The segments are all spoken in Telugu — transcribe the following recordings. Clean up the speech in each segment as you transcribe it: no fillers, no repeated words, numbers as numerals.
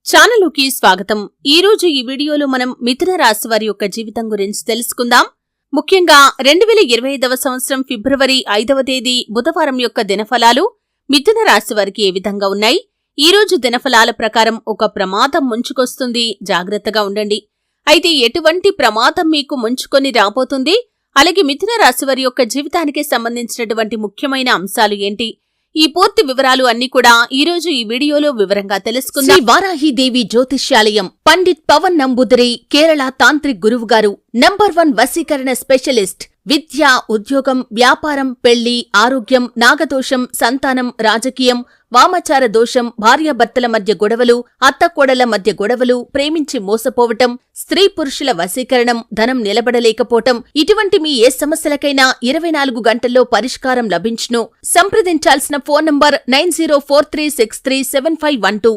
ఛానలుకి స్వాగతం. ఈ రోజు ఈ వీడియోలో మనం మిథున రాశి వారి యొక్క జీవితం గురించి తెలుసుకుందాం. ముఖ్యంగా 2025వ సంవత్సరం ఫిబ్రవరి 5వ తేదీ బుధవారం యొక్క దినఫలాలు మిథున రాశి వారికి ఏ విధంగా ఉన్నాయి? ఈ రోజు దినఫలాల ప్రకారం ఒక ప్రమాదం ముంచుకొస్తుంది, జాగ్రత్తగా ఉండండి. అయితే ఎటువంటి ప్రమాదం మీకు ముంచుకొని రాబోతుంది? అలాగే మిథున రాశి వారి యొక్క జీవితానికి సంబంధించినటువంటి ముఖ్యమైన అంశాలు ఏంటి? ఈ పూర్తి వివరాలు అన్ని కూడా ఈ రోజు ఈ వీడియోలో వివరంగా తెలుసుకుందాం. శ్రీ వారాహిదేవి జ్యోతిష్యాలయం పండిత్ పవన్ నంబూదరి కేరళ తాంత్రిక్ గురువు గారు నంబర్ 1 వశీకరణ స్పెషలిస్ట్. విద్య, ఉద్యోగం, వ్యాపారం, పెళ్లి, ఆరోగ్యం, నాగదోషం, సంతానం, రాజకీయం, వామాచార దోషం, భార్యాభర్తల మధ్య గొడవలు, అత్తకోడళ్ల మధ్య గొడవలు, ప్రేమించి మోసపోవటం, స్త్రీ పురుషుల వశీకరణం, ధనం నిలబడలేకపోవటం, ఇటువంటి మీ ఏ సమస్యలకైనా 24 గంటల్లో పరిష్కారం లభించును. సంప్రదించాల్సిన ఫోన్ నంబర్ 9043637512.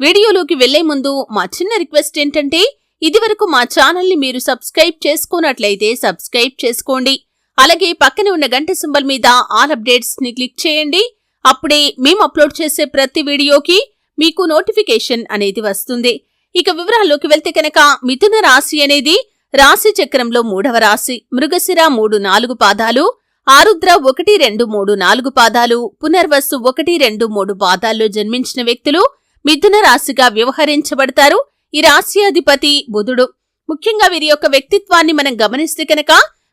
వీడియోలోకి వెళ్లే ముందు మా చిన్న రిక్వెస్ట్ ఏంటంటే, ఇదివరకు మా ఛానల్ని మీరు సబ్స్క్రైబ్ చేసుకున్నట్లయితే సబ్స్క్రైబ్ చేసుకోండి. అలాగే పక్కనే ఉన్న గంట సింబల్ మీద ఆల్ అప్డేట్స్ ని క్లిక్ చేయండి. అప్పుడే మేము అప్లోడ్ చేసే ప్రతి వీడియోకి మీకు నోటిఫికేషన్ అనేది వస్తుంది. ఇక వివరాల్లోకి వెళ్తే కనుక మిథున రాశి అనేది రాశి చక్రంలో 3వ రాశి. మృగశిర 3-4 పాదాలు, ఆరుద్ర 1-2-3-4 పాదాలు, పునర్వసు 1-2-3 పాదాల్లో జన్మించిన వ్యక్తులు మిథున రాశిగా వ్యవహరించబడతారు. ఈ రాశి అధిపతి బుధుడు. ముఖ్యంగా వీరి యొక్క వ్యక్తిత్వాన్ని మనం గమనిస్తే కనుక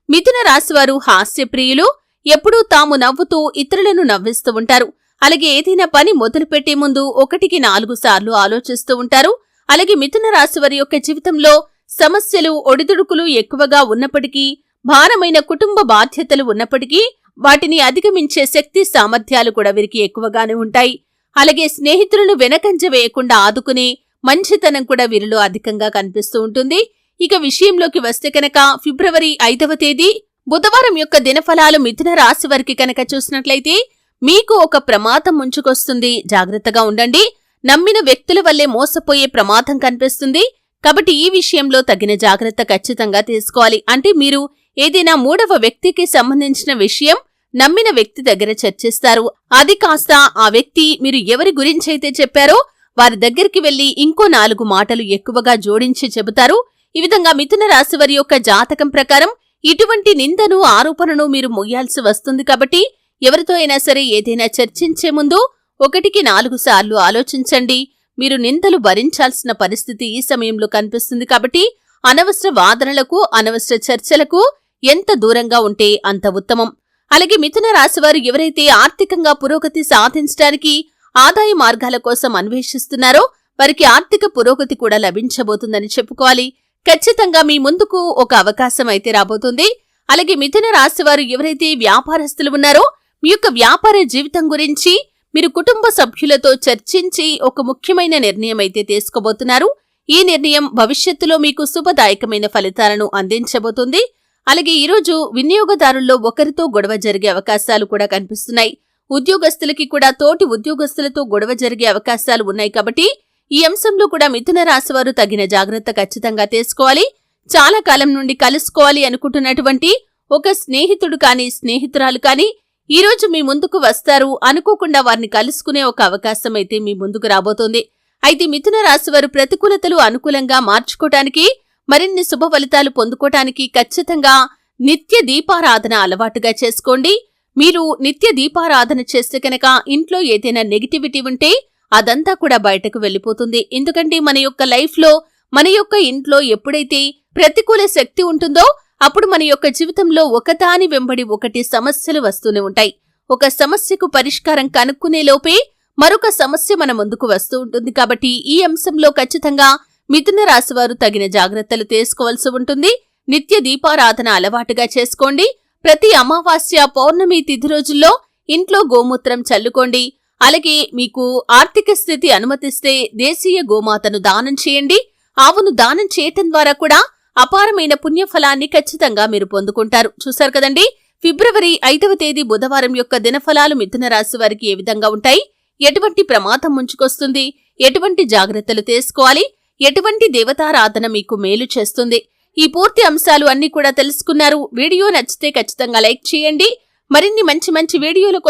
మిథున రాశి వారు హాస్యప్రియులు. ఎప్పుడూ తాము నవ్వుతూ ఇతరులను నవ్విస్తూ ఉంటారు. అలాగే ఏదైనా పని మొదలుపెట్టే ముందు 1-4 సార్లు ఆలోచిస్తూ ఉంటారు. అలాగే మిథున రాశి వారి యొక్క జీవితంలో సమస్యలు, ఒడిదుడుకులు ఎక్కువగా ఉన్నప్పటికీ, భారమైన కుటుంబ బాధ్యతలు ఉన్నప్పటికీ వాటిని అధిగమించే శక్తి సామర్థ్యాలు కూడా వీరికి ఎక్కువగానే ఉంటాయి. అలాగే స్నేహితులను వెనకంజ వేయకుండా ఆదుకునే మంచితనం కూడా వీరిలో అధికంగా కనిపిస్తూ ఉంటుంది. ఇక విషయంలోకి వస్తే కనుక ఫిబ్రవరి 5వ తేదీ బుధవారం యొక్క దినఫలాలు మిథున రాశి వారికి కనుక చూసినట్లయితే మీకు ఒక ప్రమాదం ముంచుకొస్తుంది, జాగ్రత్తగా ఉండండి. నమ్మిన వ్యక్తుల వల్లే మోసపోయే ప్రమాదం కనిపిస్తుంది. కాబట్టి ఈ విషయంలో తగిన జాగ్రత్త ఖచ్చితంగా తీసుకోవాలి. అంటే మీరు ఏదైనా 3వ వ్యక్తికి సంబంధించిన విషయం నమ్మిన వ్యక్తి దగ్గర చర్చిస్తారు. అది కాస్త ఆ వ్యక్తి మీరు ఎవరి గురించైతే చెప్పారో వారి దగ్గరికి వెళ్లి ఇంకో 4 మాటలు ఎక్కువగా జోడించి చెబుతారు. ఈ విధంగా మిథున రాశి వారి యొక్క జాతకం ప్రకారం ఇటువంటి నిందను, ఆరోపణను మీరు మొయ్యాల్సి వస్తుంది. కాబట్టి ఎవరితో అయినా సరే ఏదైనా చర్చించే ముందు 1-4 సార్లు ఆలోచించండి. మీరు నిందలు భరించాల్సిన పరిస్థితి ఈ సమయంలో కనిపిస్తుంది. కాబట్టి అనవసర వాదనలకు, అనవసర చర్చలకు ఎంత దూరంగా ఉంటే అంత ఉత్తమం. అలాగే మిథున రాశివారు ఎవరైతే ఆర్థికంగా పురోగతి సాధించడానికి ఆదాయ మార్గాల కోసం అన్వేషిస్తున్నారో వారికి ఆర్థిక పురోగతి కూడా లభించబోతుందని చెప్పుకోవాలి. ఖచ్చితంగా మీ ముందుకు ఒక అవకాశం అయితే రాబోతుంది. అలాగే మిథున రాశివారు ఎవరైతే వ్యాపారస్తులు ఉన్నారో మీ యొక్క వ్యాపార జీవితం గురించి మీరు కుటుంబ సభ్యులతో చర్చించి ఒక ముఖ్యమైన నిర్ణయం అయితే తీసుకోబోతున్నారు. ఈ నిర్ణయం భవిష్యత్తులో మీకు శుభదాయకమైన ఫలితాలను అందించబోతుంది. అలాగే ఈరోజు వినియోగదారుల్లో ఒకరితో గొడవ జరిగే అవకాశాలు కూడా కనిపిస్తున్నాయి. ఉద్యోగస్తులకి కూడా తోటి ఉద్యోగస్తులతో గొడవ జరిగే అవకాశాలు ఉన్నాయి. కాబట్టి ఈ అంశంలో కూడా మిథున రాశివారు తగిన జాగ్రత్త ఖచ్చితంగా తీసుకోవాలి. చాలా కాలం నుండి కలుసుకోవాలి అనుకుంటున్నటువంటి ఒక స్నేహితుడు కానీ, స్నేహితురాలు కానీ ఈరోజు మీ ముందుకు వస్తారు. అనుకోకుండా వారిని కలుసుకునే ఒక అవకాశం అయితే మీ ముందుకు రాబోతోంది. అయితే మిథున రాశివారు ప్రతికూలతలు అనుకూలంగా మార్చుకోవటానికి, మరిన్ని శుభ ఫలితాలు పొందుకోవటానికి ఖచ్చితంగా నిత్య దీపారాధన అలవాటుగా చేసుకోండి. మీరు నిత్య దీపారాధన చేస్తే కనుక ఇంట్లో ఏదైనా నెగిటివిటీ ఉంటే అదంతా కూడా బయటకు వెళ్లిపోతుంది. ఎందుకంటే మన యొక్క లైఫ్ లో, మన యొక్క ఇంట్లో ఎప్పుడైతే ప్రతికూల శక్తి ఉంటుందో అప్పుడు మన యొక్క జీవితంలో ఒకదాని వెంబడి ఒకటి సమస్యలు వస్తూనే ఉంటాయి. ఒక సమస్యకు పరిష్కారం కనుక్కునే లోపే మరొక సమస్య మన ముందుకు వస్తూ ఉంటుంది. కాబట్టి ఈ అంశంలో ఖచ్చితంగా మిథున రాశివారు తగిన జాగ్రత్తలు తీసుకోవాల్సి ఉంటుంది. నిత్య దీపారాధన అలవాటుగా చేసుకోండి. ప్రతి అమావాస్య, పౌర్ణమి తిథి రోజుల్లో ఇంట్లో గోమూత్రం చల్లుకోండి. అలాగే మీకు ఆర్థిక స్థితి అనుమతిస్తే దేశీయ గోమాతను దానం చేయండి. ఆవును దానం చేయటం ద్వారా కూడా అపారమైన పుణ్యఫలాన్ని ఖచ్చితంగా మీరు పొందుకుంటారు. చూశారు కదండి, ఫిబ్రవరి 5వ తేదీ బుధవారం యొక్క దినఫలాలు మిథున రాశి వారికి ఏ విధంగా ఉంటాయి, ఎటువంటి ప్రమాదం ముంచుకొస్తుంది, ఎటువంటి జాగ్రత్తలు తీసుకోవాలి, ఎటువంటి దేవతారాధన మీకు మేలు చేస్తుంది, ఈ పూర్తి అంశాలు అన్ని కూడా తెలుసుకున్నారు. వీడియో నచ్చితే ఖచ్చితంగా లైక్ చేయండి. మరిన్ని మంచి వీడియోల కోసం